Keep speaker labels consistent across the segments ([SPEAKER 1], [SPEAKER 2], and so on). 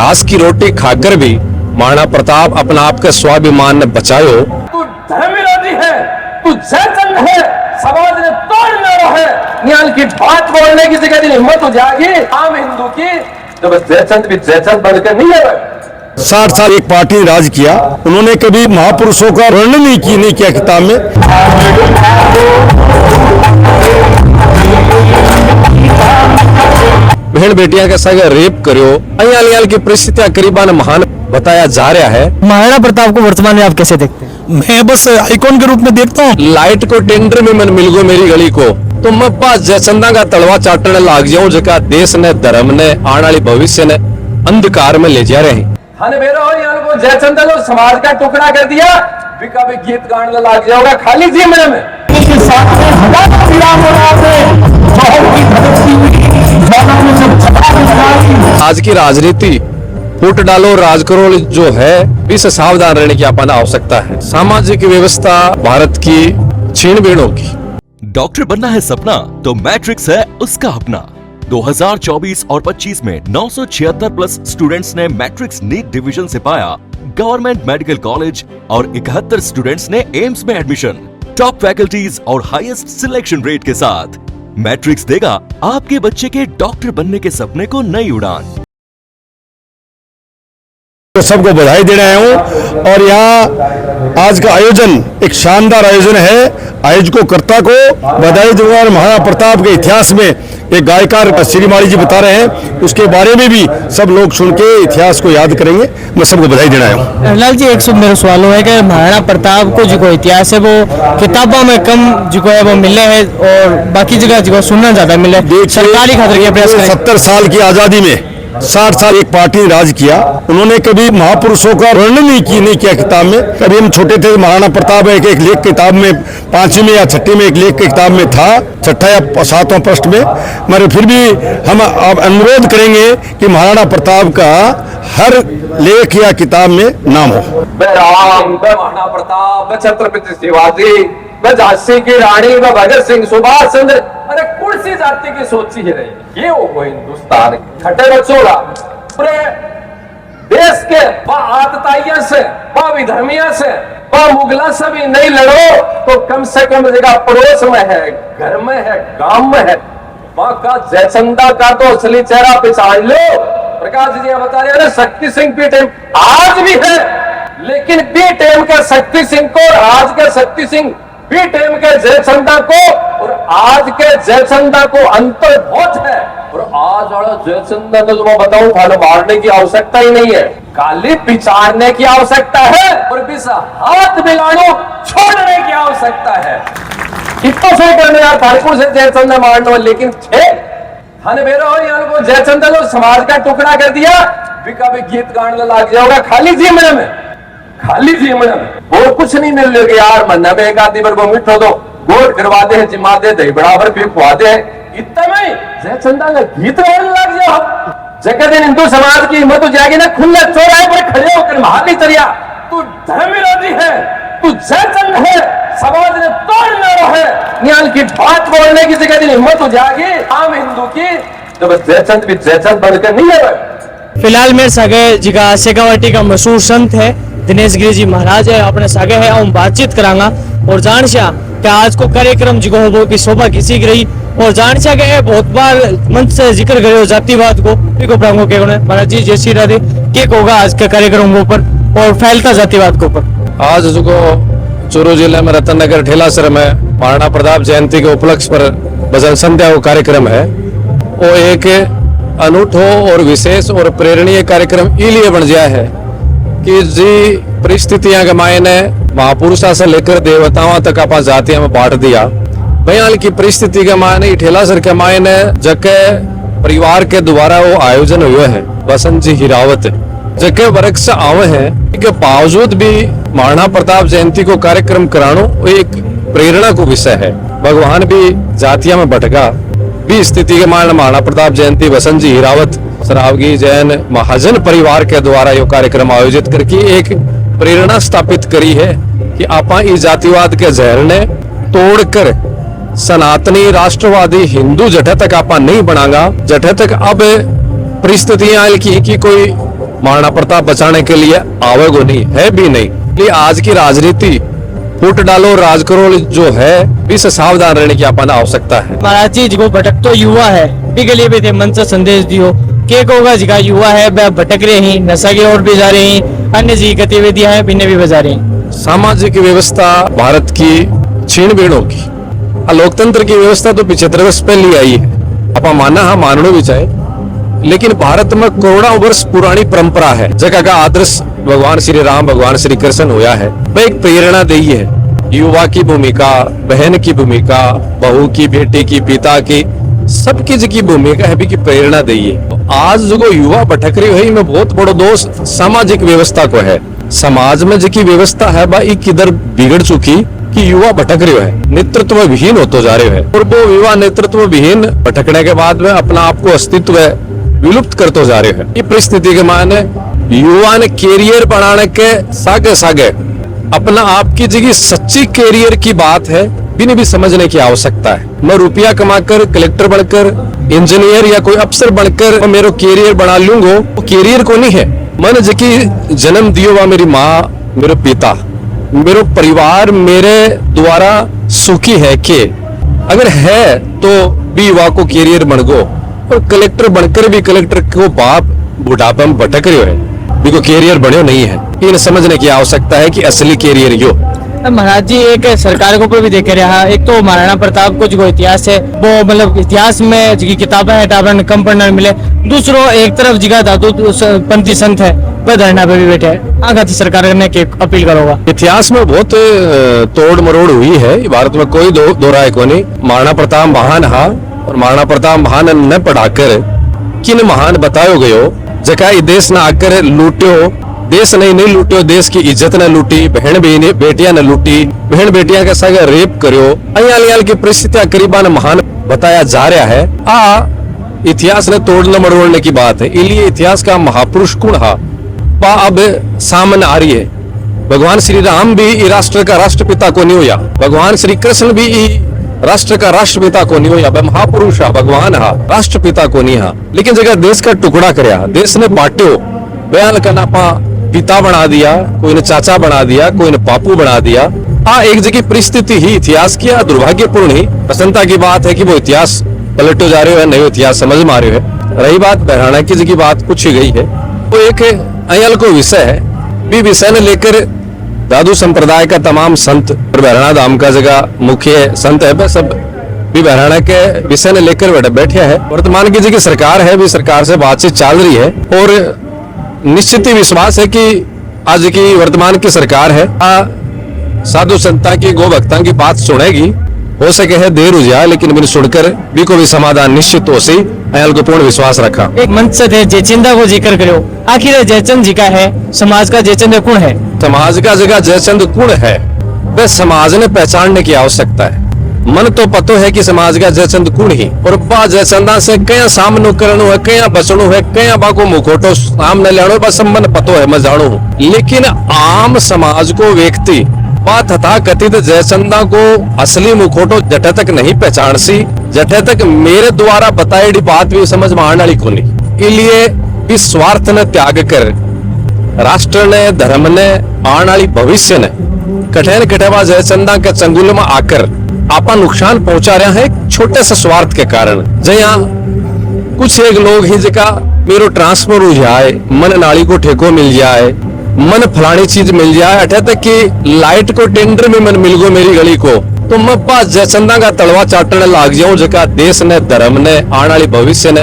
[SPEAKER 1] घास की रोटी खाकर भी महाराणा प्रताप अपना आप के स्वाभिमान ने बचायो।
[SPEAKER 2] तू धर्म विरोधी है, तू जयचंद है, समाज ने तोड़ न है, न्याल की बात बोलने की जगह हिम्मत हो जाएगी आम हिंदू की, तो बस जयचंद भी जयचंद बनकर नहीं है।
[SPEAKER 3] 60 साल एक पार्टी ने राज किया, उन्होंने कभी महापुरुषों का वर्णन नहीं किया किताब में।
[SPEAKER 1] बहन बेटियां के संग रेप करो, अयाल की परिस्थितियां करीबन महान बताया जा रहा है।
[SPEAKER 4] महाराणा प्रताप को वर्तमान में आप कैसे देखते हैं?
[SPEAKER 3] मैं बस आइकॉन के रूप में देखता हूँ।
[SPEAKER 1] लाइट को टेंडर में मन मिल गो मेरी गली को, तो मैं पास जयचंदा का तलवा चाटने लाग जाऊं, जगह देश ने, धर्म ने, आने वाली भविष्य ने अंधकार में ले जा रहे हैं।
[SPEAKER 2] को जयचंदा को समाज का टुकड़ा कर दिया, बिका भी गीत गाने लाग जाओगा खाली जीवन में।
[SPEAKER 1] आज की राजनीति फूट डालो राज करो जो है, इससे सावधान रहने की अपन आवश्यकता है। सामाजिक व्यवस्था भारत की छीन बीन होगी।
[SPEAKER 5] डॉक्टर बनना है सपना तो मैट्रिक्स है उसका अपना। 2024 और 25 में 976 प्लस स्टूडेंट्स ने मैट्रिक्स नीट डिवीजन से पाया गवर्नमेंट मेडिकल कॉलेज और 71 स्टूडेंट्स ने एम्स में एडमिशन। टॉप फैकल्टीज और हाईएस्ट सिलेक्शन रेट के साथ मैट्रिक्स देगा आपके बच्चे के डॉक्टर बनने के सपने को नई उड़ान।
[SPEAKER 3] तो सबको बधाई देने आया हूँ, और यहाँ आज का आयोजन एक शानदार आयोजन है। आयोजकोकर्ता को बधाई दूंगा, और महाराणा प्रताप के इतिहास में एक गायकार श्रीमाली जी बता रहे हैं, उसके बारे में भी सब लोग सुन के इतिहास को याद करेंगे। मैं सबको बधाई देना आया हूँ।
[SPEAKER 4] लाल जी, एक मेरा सवाल है कि महाराणा प्रताप को जो इतिहास है वो किताबों में कम जो है वो मिले है, और बाकी जगह जो सुनना ज्यादा मिले। सरकारी खातिर के प्रयास
[SPEAKER 3] 70 साल की आजादी में 60 साल एक पार्टी ने राज किया, उन्होंने कभी महापुरुषों का वर्णन नहीं किया किताब में। कभी हम छोटे थे, महाराणा प्रताप एक लेख किताब में 5वीं में या 6ठी में एक लेख की किताब में था, 6ठा या 7वां पृष्ठ में। मगर फिर भी हम अब अनुरोध करेंगे कि महाराणा प्रताप का हर लेख या किताब में नाम हो।
[SPEAKER 2] राम, महाराणा प्रताप, छत्रपति शिवाजी, झांसी की रानी, भगत सिंह, सुभाष चंद्र, अरे कुर्सी जाति की सोची ही रही। ये वो हिंदुस्तान खटे बचोड़ा पूरे देश के आतताइयों से, विधर्मियों से, मुगला से भी नहीं लड़ो तो कम से कम जगह पड़ोस में है, घर में है, गांव में है, वहां का जयचंदा का तो असली चेहरा पहचान लो। प्रकाश जी बता रहे हैं शक्ति सिंह पी टाइम आज भी है, लेकिन पी टाइम के शक्ति सिंह को और आज के शक्ति सिंह बी टाइम के जयचंदा को और आज के जयचंदा को अंतर बहुत है। और आज वाला जयचंदा तो मैं बताऊं, खाली मारने की आवश्यकता ही नहीं है, खाली पिचारने की आवश्यकता है और बीस हाथ मिलानो छोड़ने की आवश्यकता है। इतना सही करने यार कानपुर से जयचंदा मारने, लेकिन को जयचंदा को समाज का टुकड़ा कर दिया, बिका भी गीत गाने लाग जाओगा खाली जीवन में, खाली जीवन में और कुछ नहीं मिल रहा यार। मन्ना में एक आदमी पर मिठो दो गोट करवा दे, जिमा दे, दही बराबर भी खुआ दे, इतना में जयचंदा का गीत गाने लग जाओ। जगह दिन हिंदू समाज की हिम्मत हो जाएगी ना, खुले चौराहे पर खड़े होकर महाली तरिया, तू धर्म विरोधी है, तू जयचंद है, समाज ने तोड़ न है, न्याल की बात बोलने की जगह दिन हिम्मत हो जाएगी आम हिंदू की, तो बस जयचंद भी जयचंद बनकर नहीं है।
[SPEAKER 4] फिलहाल मेरे सागे जिका शेखावटी का मशहूर संत है दिनेश गिरी जी महाराज है, अपने सागे है, हम बातचीत करांगा और जानशा कि आज को कार्यक्रम जो वो भी शोभा किसी की रही, और जानशा के बहुत बार मंच से जिक्र करे जातिवाद को प्रांगो के महाराज जी जय श्री राधे, क्या होगा आज के कार्यक्रम के ऊपर और फैलता जातिवाद के ऊपर?
[SPEAKER 1] आज जो चूरू जिले में रतन नगर ठेलासर में महाराणा प्रताप जयंती के उपलक्ष्य पर भजन संध्या वो कार्यक्रम है, वो एक अनूठो और विशेष और प्रेरणीय कार्यक्रम इसलिए बन गया है कि जी परिस्थितियां के मायने महापुरुषा से लेकर देवताओं तक आप जातियां में बांट दिया। बयान की परिस्थिति के मायने ठेलासर के मायने जके परिवार के द्वारा वो आयोजन हुए है बसंत जी हिरावत जके वर्ग से आवे हैं, के बावजूद भी महाराणा प्रताप जयंती को कार्यक्रम करानो एक प्रेरणा को विषय है। भगवान भी जातियां में भटका भी स्थिति के मायने महाराणा प्रताप जयंती बसंत जी हिरावत सरावगी जैन महाजन परिवार के द्वारा यो कार्यक्रम आयोजित करके एक प्रेरणा स्थापित करी है कि आपा इस जातिवाद के जहर ने तोड़कर सनातनी राष्ट्रवादी हिंदू जठे तक आपा नहीं बनागा, जठे तक अब परिस्थितियां की कोई महाराणा प्रताप बचाने के लिए आवेगो नहीं है भी नहीं। ये आज की राजनीति फूट डालो राज करो जो है इससे सावधान रहने की अपन आवश्यकता है।
[SPEAKER 4] महाराज जी जो भटक तो युवा है के लिए भी थे मन से संदेश दियो के होगा जिका युवा है वह भटक रहे हैं, नशा की ओर भी जा रहे हैं, अन्य जी गतिविधियां हैं बिन्ने भी बजा रहे हैं।
[SPEAKER 1] सामाजिक व्यवस्था भारत की छीन बीणों की, लोकतंत्र की व्यवस्था तो 75 वर्ष पहले आई है। अपा माना हाँ माननो भी चाहे, लेकिन भारत में करोड़ों वर्ष पुरानी परंपरा है जगह का आदर्श भगवान श्री राम भगवान श्री कृष्ण होया है। वह एक प्रेरणा दी है, युवा की भूमिका, बहन की भूमिका, बहू की, बेटी की, पिता की, सबकी जी भूमिका है भी की प्रेरणा दी है। आज जो युवा भटक रही है में बहुत बड़ो दोष सामाजिक व्यवस्था को है। समाज में जी व्यवस्था है वह किधर बिगड़ चुकी कि युवा भटक रहे है, नेतृत्व विहीन होते जा रहे है। और वो युवा नेतृत्व विहीन भटकने के बाद में अपना आप को अस्तित्व विलुप्त करते जा रहे हैं। ये परिस्थिति के माने युवा ने कैरियर बनाने के सागे सागे अपना आप की जगह सच्ची कैरियर की बात है बिना भी समझने की आवश्यकता है। मैं रुपया कमाकर कलेक्टर बनकर इंजीनियर या कोई अफसर बनकर मेरा कैरियर बना लूंगा, वो कैरियर को नहीं है। मैंने जबकि जन्म दियो वह मेरी माँ, मेरे पिता, मेरा परिवार मेरे द्वारा सुखी है कि अगर है तो भी युवा को कैरियर बन गो। और कलेक्टर बनकर भी कलेक्टर को बाप बुढ़ापे में भटक रहे है, भी को कैरियर बनो नहीं है। इन समझने की आवश्यकता है कि असली कैरियर यो।
[SPEAKER 4] महाराज जी एक सरकार को ऊपर भी देखे रहा, एक तो महाराणा प्रताप को जो इतिहास है वो मतलब इतिहास में जो किताबें है टाबरन कम पढ़ने मिले, दूसरो एक तरफ जिगा दादू पंथी संत है वह धरना पे भी बैठे है। आगे सरकार करने की अपील करोगा।
[SPEAKER 1] इतिहास में बहुत तोड़ मरोड़ हुई है, भारत में कोई दो राय को नहीं। महाराणा प्रताप महान हा और महाराणा प्रताप महान न पढ़ाकर किन महान बतायो गयो जका देश न आकर लूट्यो, देश नहीं लूट्यो, देश की इज्जत न लूटी, बहन बेटियां न लूटी, बहन बेटियां के संग रेप करो, अयाल की परिस्थितियां करीबन महान बताया जा रहा है। इतिहास ने तोड़ने मरोड़ने की बात है, इसलिए इतिहास का महापुरुष कौन हा अब सामने आ रही है। भगवान श्री राम भी राष्ट्र का राष्ट्रपिता को नहीं होया, भगवान श्री कृष्ण भी राष्ट्र का राष्ट्रपिता को नहीं होया, महापुरुष हा, भगवान हा, राष्ट्रपिता को नहीं हा। लेकिन जगह देश का टुकड़ा करया, देश ने बांट्यो, बयान करना पिता बना दिया, कोई ने चाचा बना दिया, कोई ने पापू बना दिया। एक जगह परिस्थिति ही इतिहास की दुर्भाग्यपूर्ण ही प्रसन्नता की बात है कि वो इतिहास पलटो जा रहे हो, नए इतिहास समझ में आ रहे है। रही बात बहराना की जगह बात कुछ ही गई है, वो एक अयल को विषय है, भी विषय ने लेकर दादू संप्रदाय का तमाम संत और बहराना धाम का जगह मुख्य संत है, सब भी बहराना के विषय ने लेकर बैठे है। वर्तमान की जगह सरकार है, भी सरकार से बातचीत चल रही है और निश्चित ही विश्वास है कि आज की वर्तमान की सरकार है साधु संता की गो भक्तां की बात सुनेगी। हो सके है देर हो जाए लेकिन मैंने सुनकर भी को भी समाधान निश्चित हो सी अयाल को पूर्ण विश्वास रखा।
[SPEAKER 4] एक मंच से थे जयचंदा को जिक्र करो, आखिर जयचंद जी का है समाज का जयचंद कौन है? समाज का जगह जयचंद कौन है वह समाज ने पहचानने की आवश्यकता है। मन तो पतो है कि समाज का जयचंद कौन ही, और बा जयचंदा से कया सामनो करनो है, कया बचनो है, कया बाको मुखोटो सामने लेनो बस मन पतो है, मैं जानू हूँ। लेकिन आम समाज को व्यक्ति बात तथा कथित जयचंदा को असली मुखोटो जटे तक नहीं पहचान सी, जटे तक मेरे द्वारा बताई बात भी समझ में आने वाली को नहीं। इसलिए इस स्वार्थ ने त्याग कर राष्ट्र ने, धर्म ने, आने वाली भविष्य ने कठिन कटेवा जयचंदा के चंगुल में आकर आपा नुकसान पहुंचा रहे हैं छोटे से स्वार्थ के कारण। जया कुछ एक लोग ही जिका मेरो ट्रांसफर हो जाए, मन नाली को ठेको मिल जाए, मन फलानी चीज मिल जाए, अठे तक कि लाइट को टेंडर में मन मिल गो मेरी गली को, तो मैं पास जयचंदा का तलवा चाटने लाग जाऊं जका देश ने, धर्म ने, आने वाली भविष्य ने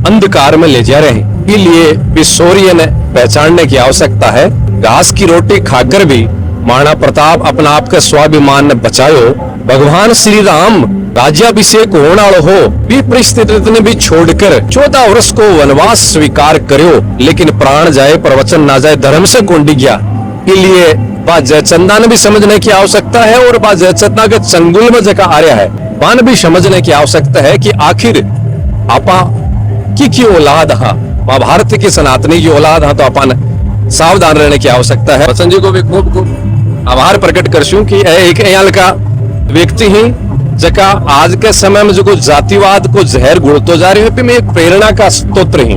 [SPEAKER 4] अंधकार में ले जा रहे हैं। इसलिए विश्वरीय ने पहचानने की आवश्यकता है। घास की रोटी खाकर भी महाराणा प्रताप अपना आप के स्वाभिमान ने बचायो। भगवान श्री राम राज्याभिषेक होने वालो हो भी परिस्थिति ने भी छोड़कर 14 वर्ष को वनवास स्वीकार करो, लेकिन प्राण जाए पर वचन ना जाए, धर्म से कोंडी गया। इसलिए बात जयचंदा ने भी समझने की आवश्यकता है और बात जयचंदा के चंगुल में जगह आ रहा है वन भी समझने की आवश्यकता है कि आखिर आपा की औलाद हा, महाभारत की सनातनी की औलाद हा, तो अपन सावधान रहने की आवश्यकता है। वचन जी को भी खूब आभार प्रकट करशूं कि एक अयाल का व्यक्ति ही जका आज के समय में जो जातिवाद को जहर घुलतो जा रही है, मैं एक प्रेरणा का स्तोत्र ही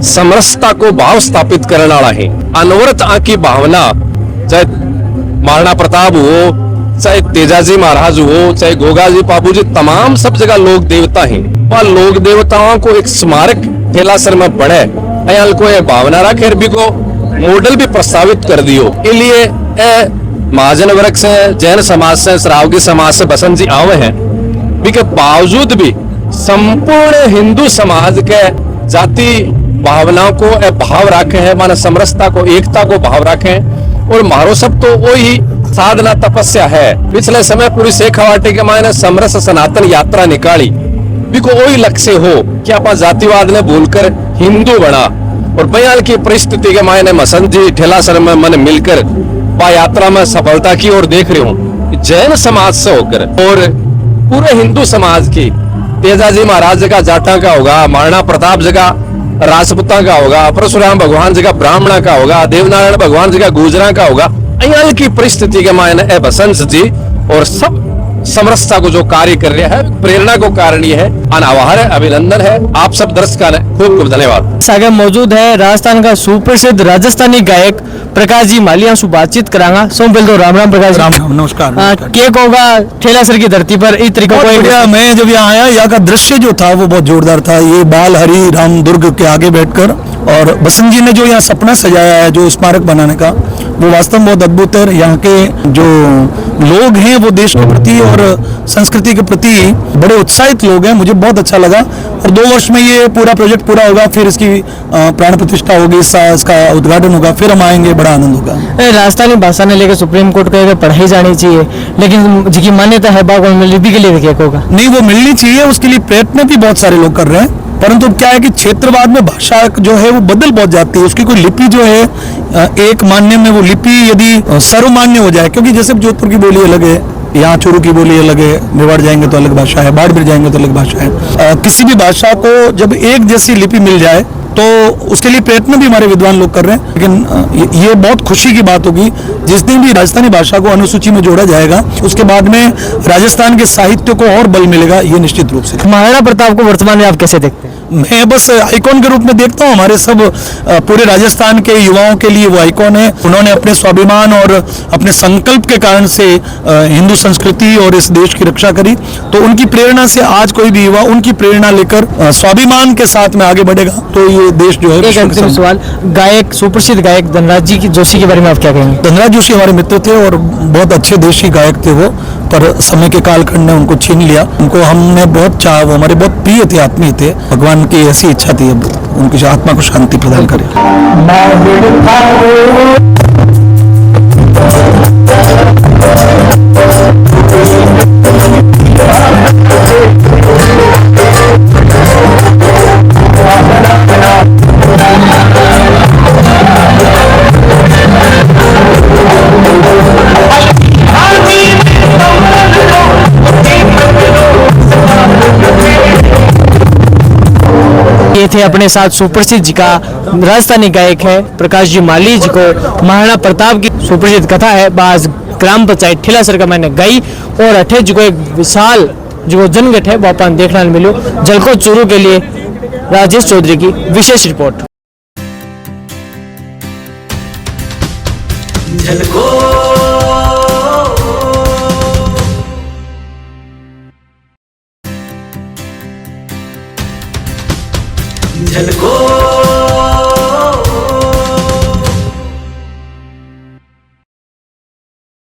[SPEAKER 1] समरसता को भाव स्थापित करने वाला है। अनवरत आकी भावना, चाहे महाराणा प्रताप हो, चाहे तेजाजी महाराज हो, चाहे गोगाजी बाबू जी, तमाम सब जगह लोक देवता हैं। वह लोक देवताओं को एक स्मारक ठेलासर में पड़े अयाल को ये भावना रखे भी को मॉडल भी प्रस्तावित कर दियो। इसलिए महाजन वर्ग से, जैन समाज से, श्रावकी समाज से बसंत जी आवे हैं, के बावजूद भी संपूर्ण हिंदू समाज के जाति भावनाओं को भाव रखे हैं, माना समरसता को, एकता को भाव रखे हैं। और मारो सब तो वही साधना तपस्या है। पिछले समय पूरी शेखावाटी के मायने समरस सनातन यात्रा निकाली भी को वही लक्ष्य हो कि आप जातिवाद ने भूलकर हिंदू बना। और बयाल की परिस्थिति के मायने मसंत जी ठेलासर में मन मिलकर वह यात्रा में सफलता की और देख रहे हूँ जैन समाज से होकर और पूरे हिंदू समाज की, तेजाजी महाराज का जाटा का होगा, महाराणा प्रताप जी का राजपूता का होगा, परशुराम भगवान जी का ब्राह्मणा का होगा, देवनारायण भगवान जी का गुजरा का होगा। अयाल की परिस्थिति के मायने बसंत जी और सब समरसता को जो कार्य कर रहे हैं, प्रेरणा को कारण ये है, अनावार है, अभिनंदन है। आप सब दर्शकों ने खूब खूब धन्यवाद।
[SPEAKER 4] सागे मौजूद है राजस्थान का सुप्रसिद्ध राजस्थानी गायक प्रकाश जी मालिया से बातचीत करांगा। सोम पहले तो राम राम प्रकाश जी।
[SPEAKER 3] राम नमस्कार।
[SPEAKER 4] क्या होगा ठेलासर की धरती पर इस तरीके को?
[SPEAKER 3] मैं जब यहाँ आया, यहाँ का दृश्य जो था वो बहुत जोरदार था। ये बाल हरि राम दुर्ग के आगे बैठकर और बसंत जी ने जो यहाँ सपना सजाया है जो स्मारक बनाने का, वो वास्तव में बहुत अद्भुत है। यहाँ के जो लोग हैं वो देश के प्रति और संस्कृति के प्रति बड़े उत्साहित लोग हैं। मुझे बहुत अच्छा लगा और 2 वर्ष में ये पूरा प्रोजेक्ट पूरा होगा, फिर इसकी प्राण प्रतिष्ठा होगी, इसका उद्घाटन होगा, फिर हम आएंगे, बड़ा आनंद होगा।
[SPEAKER 4] राजस्थानी भाषा ने लेकर सुप्रीम कोर्ट कहेगा पढ़ाई जानी चाहिए, लेकिन जिसकी मान्यता है बागों में लिपि के लिए क्या होगा?
[SPEAKER 3] नहीं, वो मिलनी चाहिए, उसके लिए प्रयत्न भी बहुत सारे लोग कर रहे हैं। परंतु क्या है कि क्षेत्रवाद में भाषा जो है वो बदल बहुत जाती है। उसकी कोई लिपि जो है एक मान्य में वो लिपि यदि सर्वमान्य हो जाए, क्योंकि जैसे जोधपुर की बोली अलग है, यहाँ चूरू की बोली अलग है, मेवाड़ जाएंगे तो अलग भाषा है, बाड़मेर जाएंगे तो अलग भाषा है। किसी भी भाषा को जब एक जैसी लिपि मिल जाए तो उसके लिए प्रयत्न भी हमारे विद्वान लोग कर रहे हैं। लेकिन ये बहुत खुशी की बात होगी जिस दिन भी राजस्थानी भाषा को अनुसूची में जोड़ा जाएगा, उसके बाद में राजस्थान के साहित्य को और बल मिलेगा, ये निश्चित रूप से।
[SPEAKER 4] महाराणा प्रताप को वर्तमान में आप कैसे देखते हैं?
[SPEAKER 3] मैं बस आइकॉन के रूप में देखता हूँ। हमारे सब पूरे राजस्थान के युवाओं के लिए वो आइकॉन है। उन्होंने अपने स्वाभिमान और अपने संकल्प के कारण से हिंदू संस्कृति और इस देश की रक्षा करी। तो उनकी प्रेरणा से आज कोई भी युवा उनकी प्रेरणा लेकर स्वाभिमान के साथ में आगे बढ़ेगा तो ये देश जो है।
[SPEAKER 4] एक अंतिम सवाल, गायक सुप्रसिद्ध गायक धनराज जी जोशी के बारे में आप क्या कहेंगे?
[SPEAKER 3] धनराज जोशी हमारे मित्र थे और बहुत अच्छे देशी गायक थे वो, पर समय के कालखंड ने उनको छीन लिया। उनको हमने बहुत चाहा, वो हमारे बहुत प्रिय थे, आत्मीय थे। भगवान की ऐसी इच्छा थी अब उनकी आत्मा को शांति प्रदान करे।
[SPEAKER 4] ये थे अपने साथ सुप्रसिद्ध जी का राजस्थानी गायक है प्रकाश जी माली जी को महाराणा प्रताप की सुप्रसिद्ध कथा है बाज ग्राम पंचायत ठेलासर का मैंने गई और अठे जी को एक विशाल जो जनगठ है वो अपन देखने मिलो। जलको चूरू के लिए राजेश चौधरी की विशेष रिपोर्ट।
[SPEAKER 6] झलको